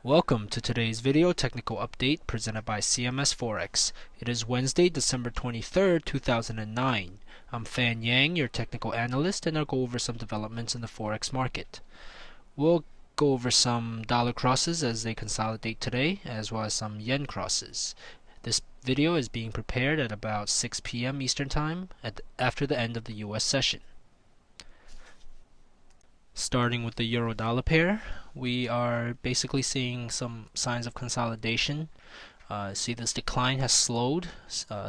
Welcome to today's video technical update presented by CMS Forex. It is Wednesday, December 23rd, 2009. I'm Fan Yang, your technical analyst, and I'll go over some developments in the Forex market. We'll go over some dollar crosses as they consolidate today, as well as some yen crosses. This video is being prepared at about 6 p.m. Eastern Time after the end of the US session. Starting with the euro-dollar pair, we are basically seeing some signs of consolidation. See, this decline has slowed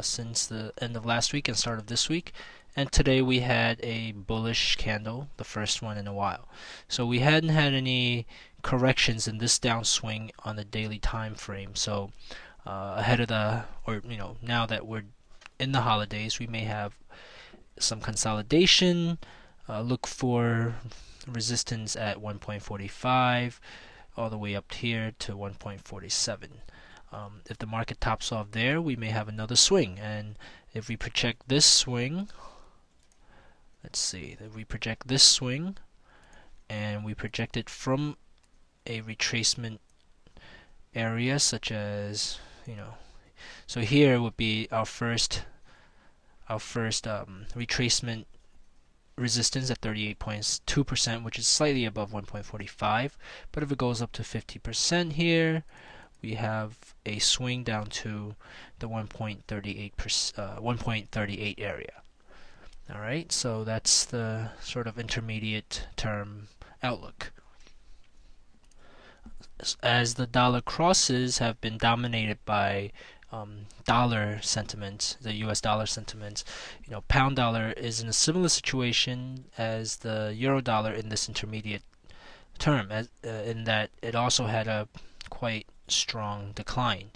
since the end of last week and start of this week, and today we had a bullish candle, the first one in a while. So we hadn't had any corrections in this downswing on the daily time frame. So ahead of now that we're in the holidays, we may have some consolidation. Look for resistance at 1.45 all the way up here to 1.47. If the market tops off there, we may have another swing, and if we project this swing, let's see, if we project this swing and we project it from a retracement area such as, so here would be our first retracement resistance at 38.2%, which is slightly above 1.45. But if it goes up to 50% here, we have a swing down to the 1.38 area. All right, so that's the sort of intermediate term outlook. As the dollar crosses have been dominated by dollar sentiment, the US dollar sentiment, pound dollar is in a similar situation as the euro dollar in this intermediate term, in that it also had a quite strong decline.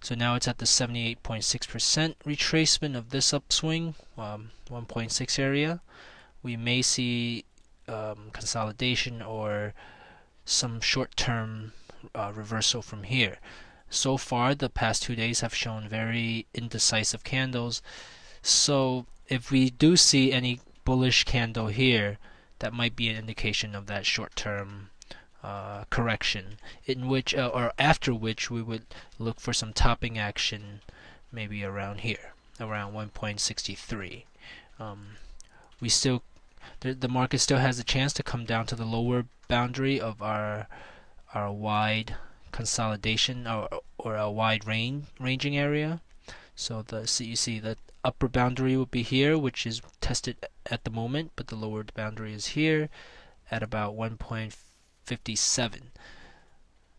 So now it's at the 78.6% retracement of this upswing, 1.6 area. We may see consolidation or some short-term reversal from here. So far, the past 2 days have shown very indecisive candles. So if we do see any bullish candle here, that might be an indication of that short-term correction, in which or after which we would look for some topping action, maybe around here, around 1.63. The market still has a chance to come down to the lower boundary of our wide consolidation or a wide ranging area. So you see the upper boundary would be here, which is tested at the moment, but the lower boundary is here at about 1.57.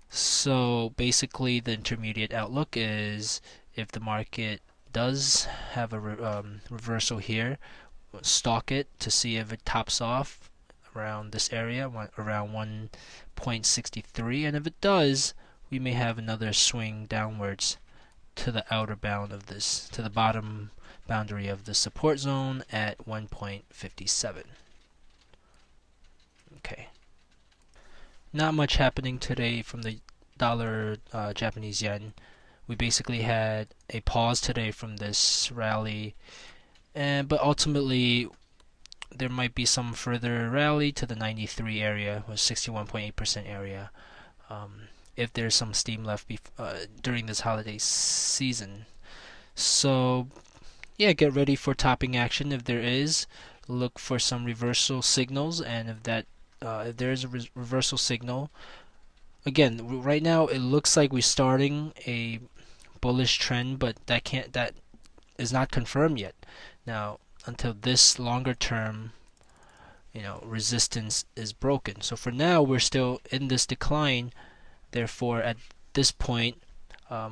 So basically the intermediate outlook is, if the market does have a reversal here, stalk it to see if it tops off around this area, around 1.63, and if it does, we may have another swing downwards to the outer bound of this, to the bottom boundary of the support zone at 1.57. Okay. Not much happening today from the dollar Japanese yen. We basically had a pause today from this rally, but ultimately there might be some further rally to the 93 area, or 61.8% area, if there's some steam left during this holiday season. So yeah, get ready for topping action if there is. Look for some reversal signals, and if there is a reversal signal, again, right now it looks like we're starting a bullish trend, but that is not confirmed yet. Now, until this longer term resistance is broken. So for now, we're still in this decline. Therefore, at this point,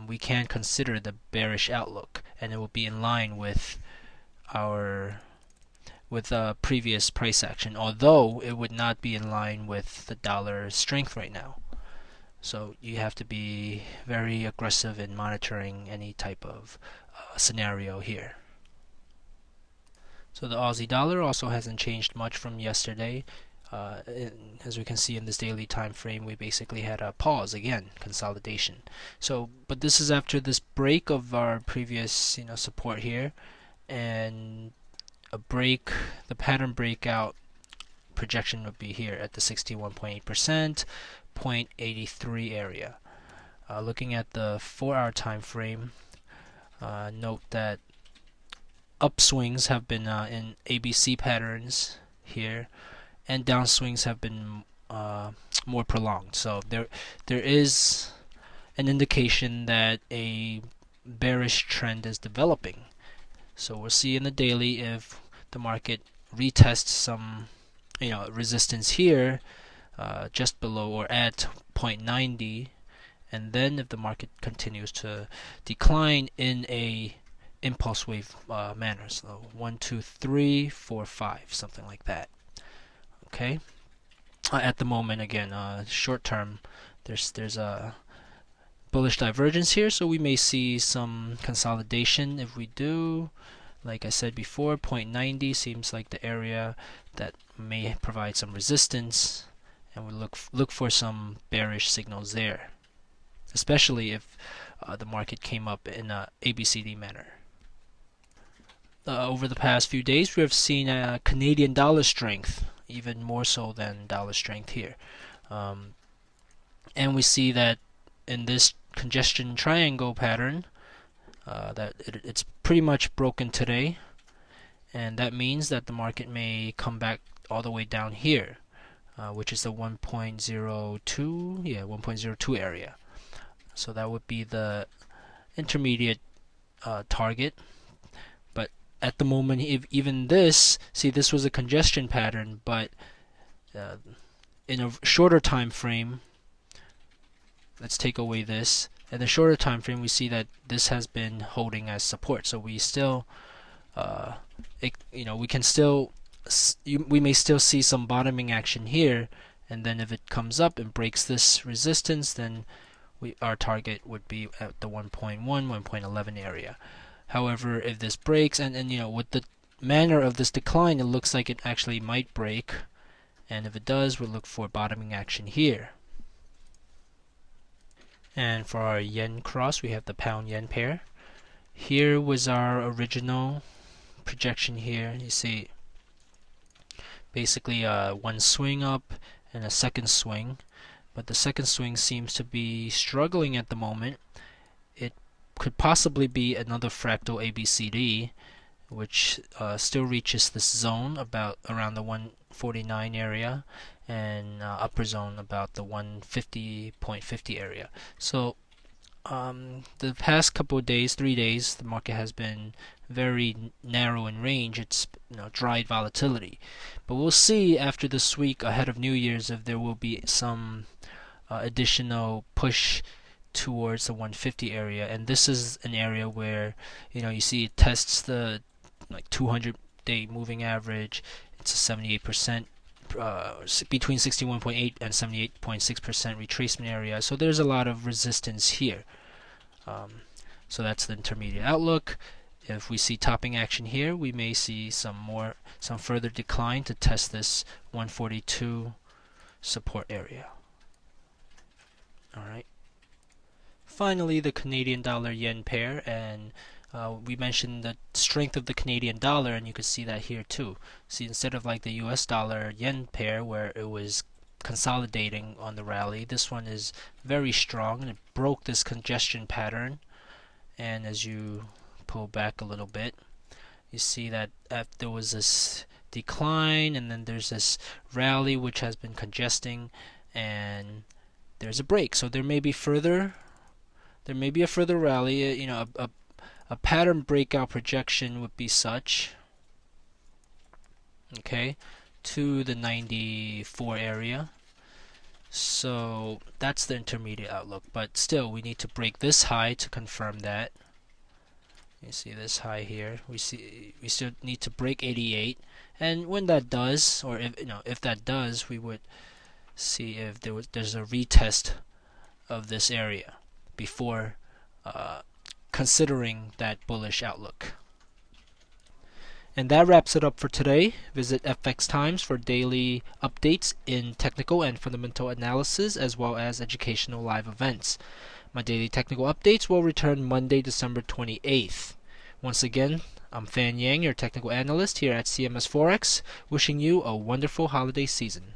we can consider the bearish outlook, and it will be in line with our previous price action, although it would not be in line with the dollar strength right now. So you have to be very aggressive in monitoring any type of scenario here. So the Aussie dollar also hasn't changed much from yesterday. As we can see in this daily time frame, we basically had a pause again, consolidation. So, but this is after this break of our previous support here, and the pattern breakout projection would be here at the 61.8%, 0.83 area. Looking at the 4-hour time frame, note that upswings have been in ABC patterns here, and downswings have been more prolonged. So there is an indication that a bearish trend is developing. So we'll see in the daily if the market retests some resistance here, just below or at 0.90, and then if the market continues to decline in a impulse wave manner, so 1, 2, 3, 4, 5, something like that. Okay. At the moment, again, short term, there's a bullish divergence here, so we may see some consolidation. If we do, like I said before, 0.90 seems like the area that may provide some resistance, and we look for some bearish signals there, especially if the market came up in a ABCD manner. Over the past few days, we have seen Canadian dollar strength, even more so than dollar strength here. And we see that in this congestion triangle pattern, that it's pretty much broken today, and that means that the market may come back all the way down here, which is the 1.02 area. So that would be the intermediate target. But at the moment, even this was a congestion pattern, but in a shorter time frame, let's take away this. In the shorter time frame, we see that this has been holding as support. So we still, we may still see some bottoming action here, and then if it comes up and breaks this resistance, then our target would be at the 1.1, 1.11 area. However, if this breaks, and with the manner of this decline, it looks like it actually might break, and if it does, we'll look for bottoming action here. And for our yen cross, we have the pound yen pair. Here was our original projection here. You see basically one swing up and a second swing, but the second swing seems to be struggling at the moment. It could possibly be another fractal ABCD, which still reaches this zone about around the 149 area, and upper zone about the 150.50 area. So the past couple of days, 3 days, the market has been very narrow in range. It's dried volatility, but we'll see after this week ahead of New Year's if there will be some additional push towards the 150 area. And this is an area where you see it tests the 200-day moving average. It's a 78%, between 61.8 and 78.6% retracement area. So there's a lot of resistance here. So that's the intermediate outlook. If we see topping action here, we may see some further decline to test this 142 support area. All right. Finally, the Canadian dollar yen pair, and we mentioned the strength of the Canadian dollar, and you can see that here too. See, instead of like the US dollar yen pair where it was consolidating on the rally, this one is very strong, and it broke this congestion pattern. And as you pull back a little bit, you see that there was this decline, and then there's this rally which has been congesting, and there's a break. So there may be a further rally. A pattern breakout projection would be such, okay, to the 94 area. So that's the intermediate outlook, but still we need to break this high to confirm that. You see this high here. We still need to break 88, and when that does, or if that does, we would see if there's a retest of this area before considering that bullish outlook. And that wraps it up for today. Visit FX Times for daily updates in technical and fundamental analysis, as well as educational live events. My daily technical updates will return Monday, December 28th. Once again, I'm Fan Yang, your technical analyst here at CMS Forex, wishing you a wonderful holiday season.